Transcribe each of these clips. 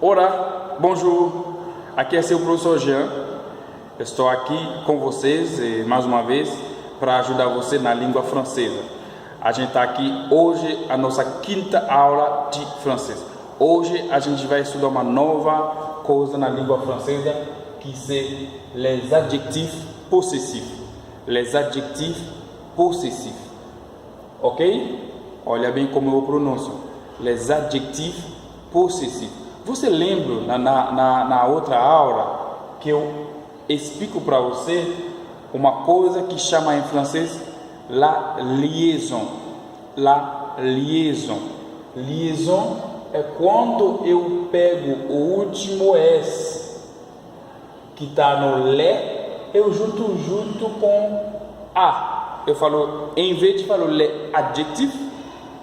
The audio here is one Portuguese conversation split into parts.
Olá, bonjour, aqui é seu professor Jean. Estou aqui com vocês mais uma vez para ajudar você na língua francesa. A gente está aqui hoje, a nossa quinta aula de francês. Hoje a gente vai estudar uma nova coisa na língua francesa que são les adjectifs possessifs. Les adjectifs possessifs. Ok? Olha bem como eu pronuncio. Les adjectifs possessifs. Você lembra na outra aula que eu explico para você uma coisa que chama em francês la liaison. La liaison. Liaison é quando eu pego o último S que está no le, eu junto com a. Eu falo, em vez de falar les adjectifs,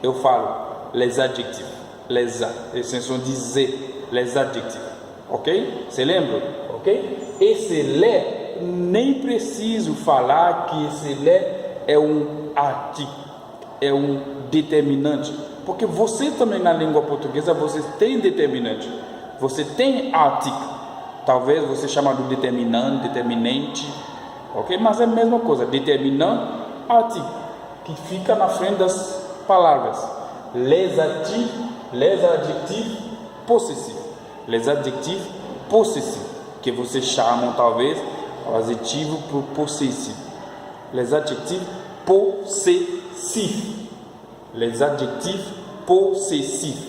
eu falo les adjectifs. Les a, extensão de Z, les adjectifs, ok? Você lembra? Ok? Esse le, nem preciso falar que esse le é um artigo, é um determinante, porque você também na língua portuguesa você tem determinante, você tem artigo, talvez você chama de determinante, determinante, ok? Mas é a mesma coisa, determinante, artigo, que fica na frente das palavras. Les adjectifs possessifs. Les adjectifs possessifs, que vocês chamam talvez o adjetivo possessivo. Les adjectifs possessifs. Les adjectifs possessifs.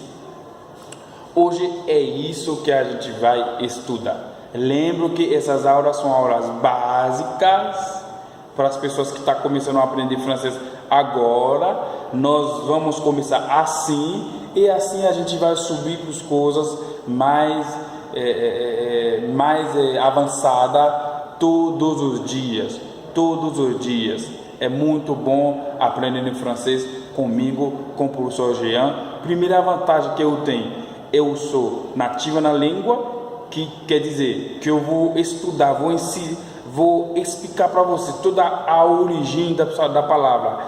Hoje é isso que a gente vai estudar. Lembro que essas aulas são aulas básicas para as pessoas que estão começando a aprender francês agora. Nós vamos começar assim e assim a gente vai subir para as coisas mais avançadas todos os dias. Todos os dias. É muito bom aprender francês comigo, com o professor Jean. Primeira vantagem que eu tenho, eu sou nativa na língua, que quer dizer que eu vou estudar, vou ensinar, vou explicar para você toda a origem da palavra,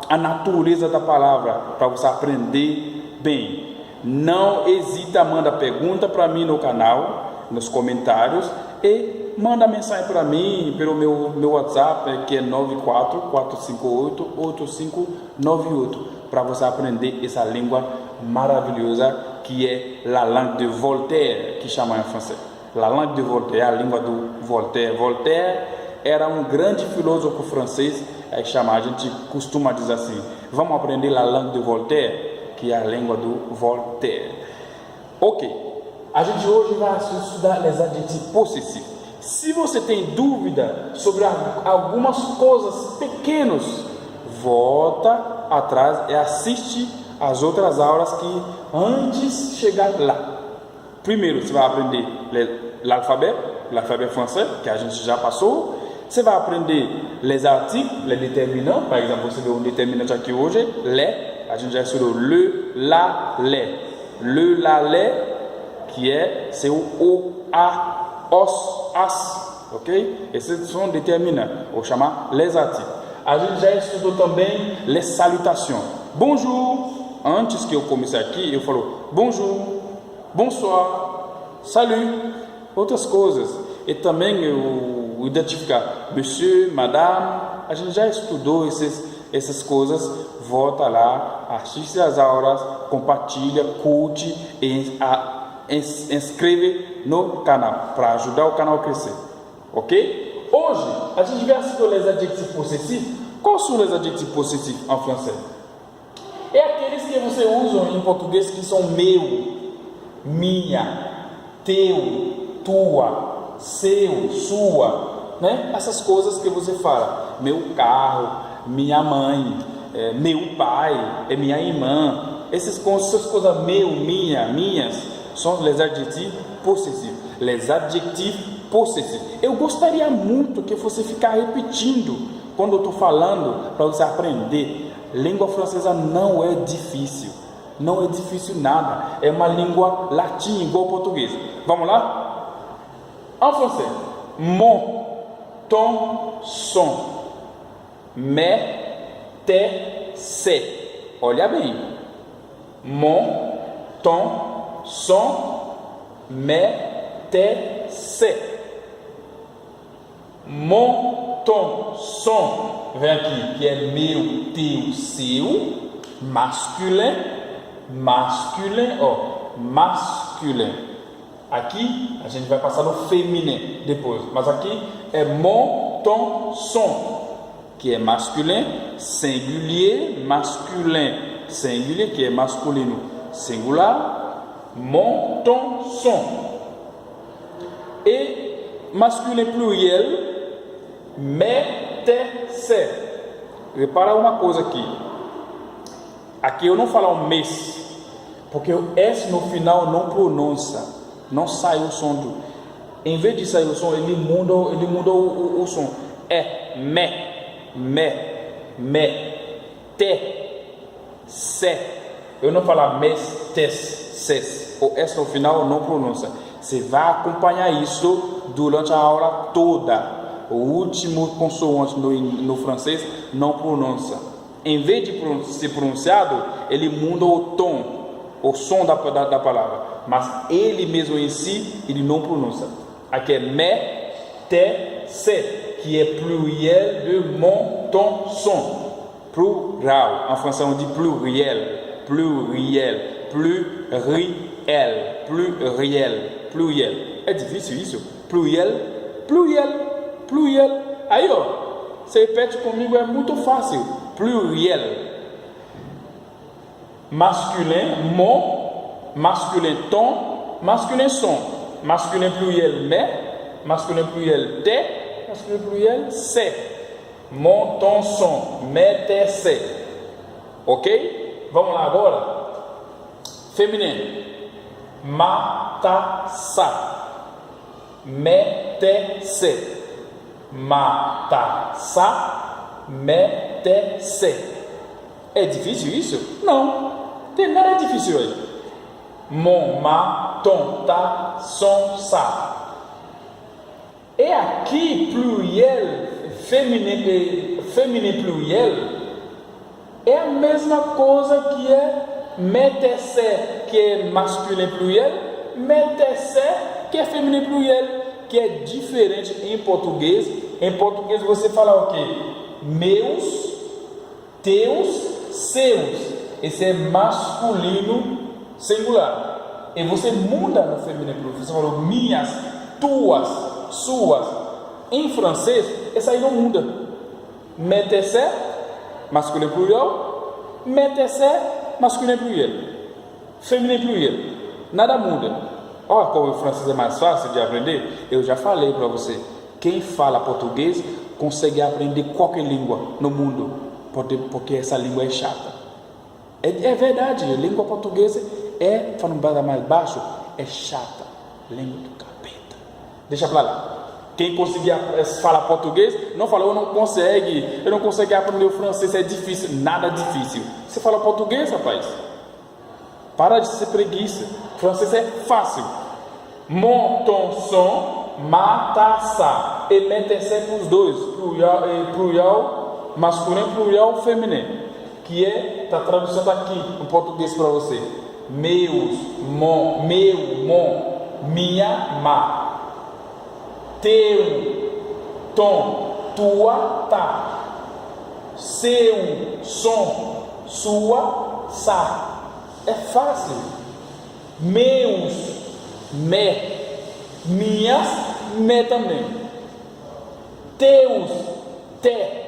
a natureza da palavra, para você aprender bem. Não hesita, manda pergunta para mim no canal, nos comentários, e manda mensagem para mim pelo meu WhatsApp, que é 944588598, para você aprender essa língua maravilhosa que é la langue de Voltaire, que chama em francês. La langue de Voltaire, a língua do Voltaire. Voltaire era um grande filósofo francês, a gente costuma dizer assim, vamos aprender la langue de Voltaire, que é a língua do Voltaire. Ok, a gente hoje vai estudar les adjectifs possessifs. Se você tem dúvida sobre algumas coisas pequenas, volta atrás e assiste as outras aulas que antes de chegar lá. Primeiro você vai aprender l'alphabet français, que a gente já passou. Você vai aprender les articles, les déterminants. Par exemplo, você vê um determinante aqui hoje, les. A gente já estudou le, la, les. Le, la, les, que é o a, os, as. Ok? Esses são determinantes. Vou chamar les articles. A gente já estudou também les salutations. Bonjour. Antes que eu comece aqui, eu falo bonjour, bonsoir, salut, outras coisas. E também eu identificar monsieur, madame. A gente já estudou essas coisas. Volta lá, assiste as aulas, compartilha, curte e inscreve no canal para ajudar o canal a crescer. Ok? Hoje a gente vai estudar les adjectifs possessifs. Quais são les adjectifs possessifs em francês? É aqueles que você usa em português que são meu, minha, teu, tua, seu, sua, né? Essas coisas que você fala, meu carro, minha mãe, meu pai, minha irmã, essas coisas meu, minha, minhas, são les adjectifs possessifs. Les adjectifs possessifs. Eu gostaria muito que você ficar repetindo quando eu estou falando para você aprender. Língua francesa não é difícil. Não é difícil nada. É uma língua latina, igual ao português. Vamos lá? En français. Mon, ton, son. Mais, tes, c'est. Olha bem. Mon, ton, son, mais, tes, c'est. Mon, ton, son, vem aqui, que é meu, teu, seu, masculin, masculin, ó, masculin. Aqui a gente vai passar no feminino depois, mas aqui é mon, ton, son, que é masculin, singulier, masculin, singulier, que é masculino, singular, mon, ton, son. E masculin pluriel, mais, tes, c'est. Repara uma coisa aqui. Aqui eu não falo o mês, porque o S no final não pronuncia, não sai o som do. Em vez de sair o som, ele muda o som. É me, te, se. Eu não falo mês, tes, ses. O S no final não pronuncia. Você vai acompanhar isso durante a aula toda. O último consoante no francês não pronuncia. Em vez de ser pronunciado, ele muda o tom, o som da palavra. Mas ele mesmo em si, ele não pronuncia. Aqui é me, te, se, que é pluriel de mon, ton, son. Plural. En français, on dit pluriel. Pluriel. Pluriel. Pluriel. É difícil isso? Pluriel. Aí, ó, você repete comigo, é muito fácil. Pluriel. Masculin, mon, masculin, ton, masculin, son, masculin pluriel, mais, masculin pluriel, te, masculin pluriel, c'est. Mon, ton, son, mais, te, c'est. Ok? Vamos lá agora. Feminino. Ma, ta, sa. Me, te, se. Ma, ta, sa. Me, te, se. É difícil isso? Não. Tem nada difícil aí. Mon, ma, ton, ta, son, sa. E aqui, pluriel, feminino pluriel, é a mesma coisa que é me, te, se, que é masculino pluriel, me, te, se, que é feminino pluriel, que é diferente em português. Em português você fala o quê? Meus, teus, seus. Esse é masculino singular. E você muda no feminino pluriel. Você falou minhas, tuas, suas. Em francês, essa aí não muda. Me, te, se, masculino pluriel. Me, te, se, masculino pluriel. Feminino pluriel. Nada muda. Olha como o francês é mais fácil de aprender. Eu já falei para você. Quem fala português consegue aprender qualquer língua no mundo, porque essa língua é chata. É verdade, a língua portuguesa é, falando mais baixo, é chata. Língua do capeta. Deixa pra lá. Quem conseguir falar português, não fala, eu não consigo aprender o francês, é difícil. Nada difícil. Você fala português, rapaz? Para de ser preguiça. O francês é fácil. Mon, ton, son, ma, ta, sa. E me, te, se para os dois. Plurial masculino, plurial feminino. Que é, está traduzindo aqui em português para você. Meus, mon, minha, ma. Teu, tom, tua, ta. Seu, som, sua, sa. É fácil. Meus, me. Minhas, me também. Teus, te.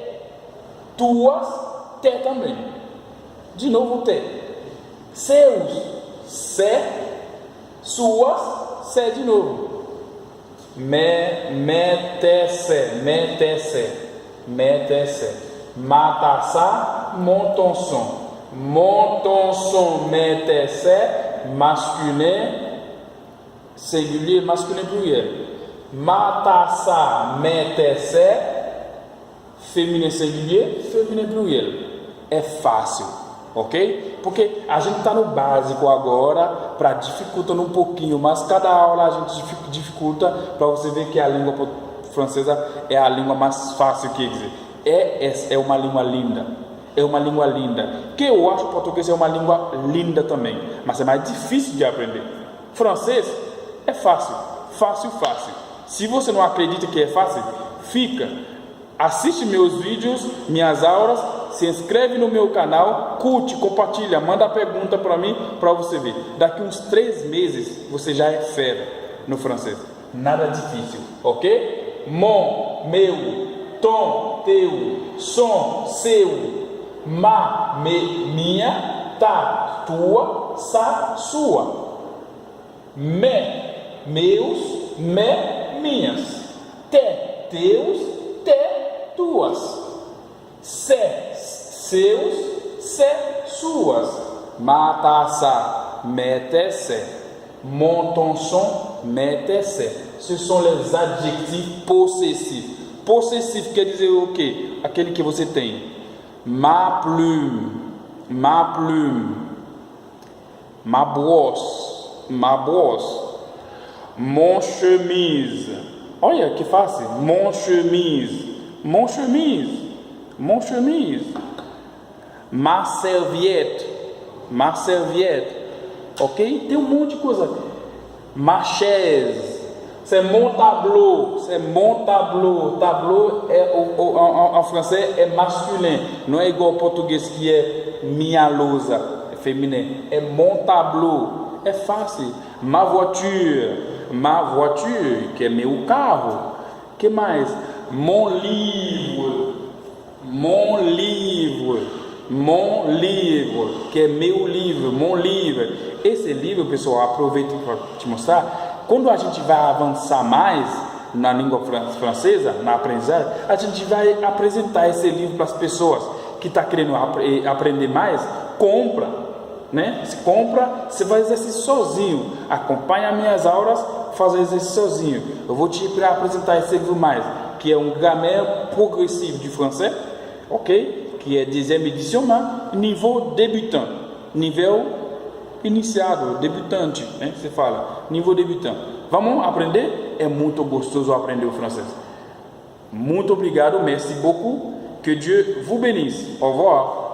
Tuas, te também. De novo, te. Seus, se. Suas, se de novo. Me, te, se. Me, te, se. Me, te, se. Ma, ta, sa. Mon, ton, son. Mon, ton, son, me, te, se. Masculin, singulier, masculin pluriel. Ma, ta, sa, me, te, se. Féminin singulier, féminin pluriel. É fácil, ok? Porque a gente está no básico agora, para dificultar um pouquinho, mas cada aula a gente dificulta para você ver que a língua francesa é a língua mais fácil que existe. É uma língua linda. é uma língua linda. Que eu acho que português é uma língua linda também, mas é mais difícil de aprender. Francês é fácil, fácil, fácil. Se você não acredita que é fácil, fica. Assiste meus vídeos, minhas aulas, se inscreve no meu canal, curte, compartilha, manda pergunta para mim, para você ver. Daqui uns 3 meses, você já é fera no francês. Nada difícil, ok? Mon, meu, tom, teu, som, seu, ma, minha, ta, tua, sa, sua. Me, meus, minhas. Te, teus, tuas. Se, seus, suas. Matassa, mete-se. Montonson, mete-se. Ce sont les adjectifs possessifs. Possessif quer dizer o quê? Aquele que você tem. Ma plume, ma brosse, mon chemise. Olha que fácil. Mon chemise. Ma serviette. Ok? Tem um monte de coisa. Ma chaise. C'est mon tableau. Tableau en français é masculin. Não é igual ao português que é minha lousa. É feminino. É mon tableau. É fácil. Ma voiture, que é meu carro. Que mais? Mon livre, que é meu livro, mon livre. Esse livro, pessoal, aproveito para te mostrar. Quando a gente vai avançar mais na língua francesa, na aprendizagem, a gente vai apresentar esse livro para as pessoas que estão querendo aprender mais. Compra, né? Se compra, você vai exercício sozinho. Acompanha minhas aulas, faz exercício sozinho. Eu vou te apresentar esse livro mais, que é um grammaire progressivo de francês, ok? Que é 10e edição, mas nível débutant, nível iniciado, debutante, né? Você fala, nível debutante. Vamos aprender? É muito gostoso aprender o francês. Muito obrigado, merci beaucoup. Que Dieu vous bénisse. Au revoir.